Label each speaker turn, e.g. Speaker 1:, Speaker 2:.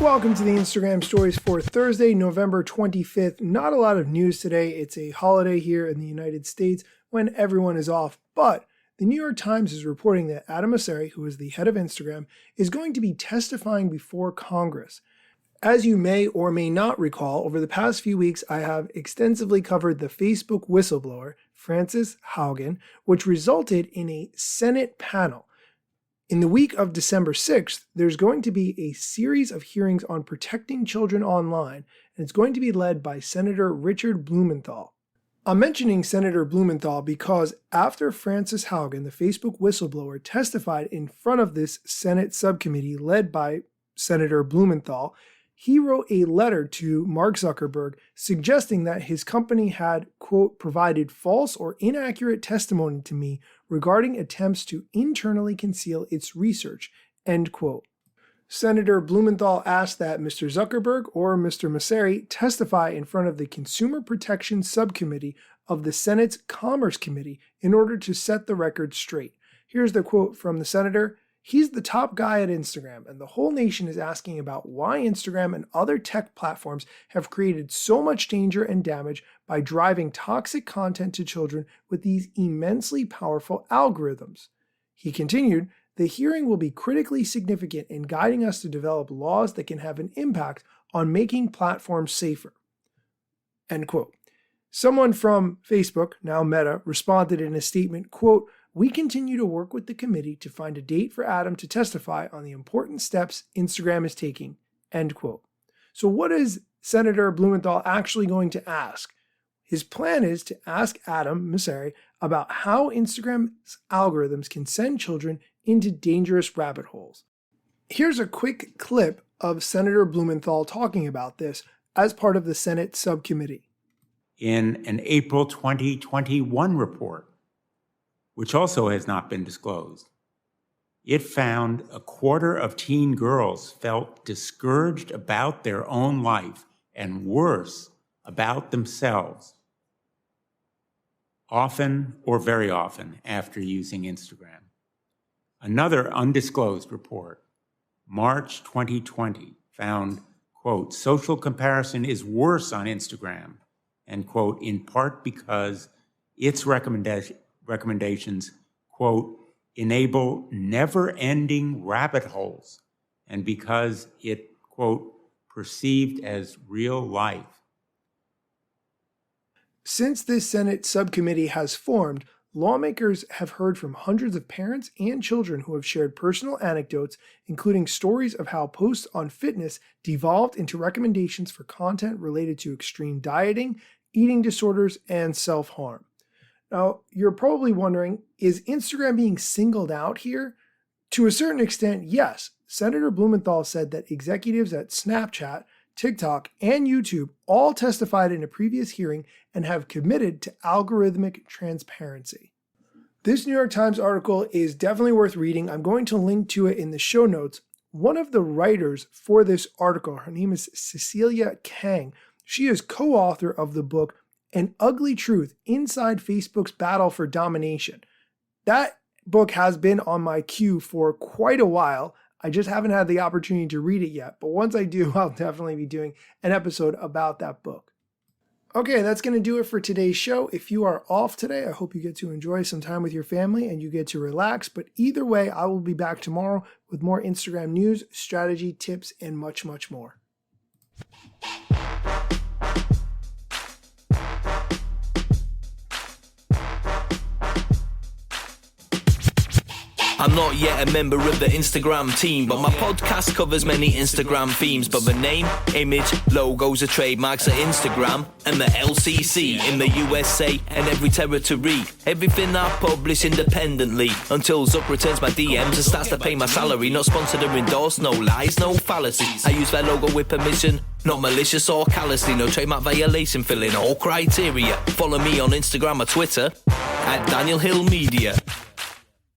Speaker 1: Welcome to the Instagram stories for Thursday, November 25th. Not a lot of news today. It's a holiday here in the United States when everyone is off, but the New York Times is reporting that Adam Mosseri, who is the head of Instagram, is going to be testifying before Congress. As you may or may not recall, over the past few weeks, I have extensively covered the Facebook whistleblower, Frances Haugen, which resulted in a Senate panel. In the week of December 6th, there's going to be a series of hearings on protecting children online, and it's going to be led by Senator Richard Blumenthal. I'm mentioning Senator Blumenthal because after Frances Haugen, the Facebook whistleblower, testified in front of this Senate subcommittee led by Senator Blumenthal, he wrote a letter to Mark Zuckerberg suggesting that his company had, quote, provided false or inaccurate testimony to me regarding attempts to internally conceal its research, end quote. Senator Blumenthal asked that Mr. Zuckerberg or Mr. Mosseri testify in front of the Consumer Protection Subcommittee of the Senate's Commerce Committee in order to set the record straight. Here's the quote from the senator. He's the top guy at Instagram, and the whole nation is asking about why Instagram and other tech platforms have created so much danger and damage by driving toxic content to children with these immensely powerful algorithms. He continued, the hearing will be critically significant in guiding us to develop laws that can have an impact on making platforms safer. End quote. Someone from Facebook, now Meta, responded in a statement, quote, we continue to work with the committee to find a date for Adam to testify on the important steps Instagram is taking, end quote. So what is Senator Blumenthal actually going to ask? His plan is to ask Adam Mosseri about how Instagram's algorithms can send children into dangerous rabbit holes. Here's a quick clip of Senator Blumenthal talking about this as part of the Senate subcommittee.
Speaker 2: In an April 2021 report, which also has not been disclosed, it found a quarter of teen girls felt discouraged about their own life and worse, about themselves, often or very often after using Instagram. Another undisclosed report, March 2020, found, quote, social comparison is worse on Instagram, end quote, in part because its recommendations, quote, enable never-ending rabbit holes, and because it, quote, perceived as real life.
Speaker 1: Since this Senate subcommittee has formed, lawmakers have heard from hundreds of parents and children who have shared personal anecdotes, including stories of how posts on fitness devolved into recommendations for content related to extreme dieting, eating disorders, and self-harm. Now, you're probably wondering, is Instagram being singled out here? To a certain extent, yes. Senator Blumenthal said that executives at Snapchat, TikTok, and YouTube all testified in a previous hearing and have committed to algorithmic transparency. This New York Times article is definitely worth reading. I'm going to link to it in the show notes. One of the writers for this article, her name is Cecilia Kang. She is co-author of the book An Ugly Truth Inside Facebook's Battle for Domination. That book has been on my queue for quite a while. I just haven't had the opportunity to read it yet, but once I do, I'll definitely be doing an episode about that book. Okay, that's going to do it for today's show. If you are off today, I hope you get to enjoy some time with your family and you get to relax. But either way, I will be back tomorrow with more Instagram news, strategy, tips, and much, much more.
Speaker 3: I'm not yet a member of the Instagram team, but my podcast covers many Instagram themes. But the name, image, logos are trademarks at Instagram and the LCC in the USA and every territory. Everything I publish independently until Zuck returns my DMs and starts to pay my salary. Not sponsored or endorsed, no lies, no fallacies. I use their logo with permission, not malicious or callously. No trademark violation, filling all criteria. Follow me on Instagram or Twitter at Daniel Hill Media.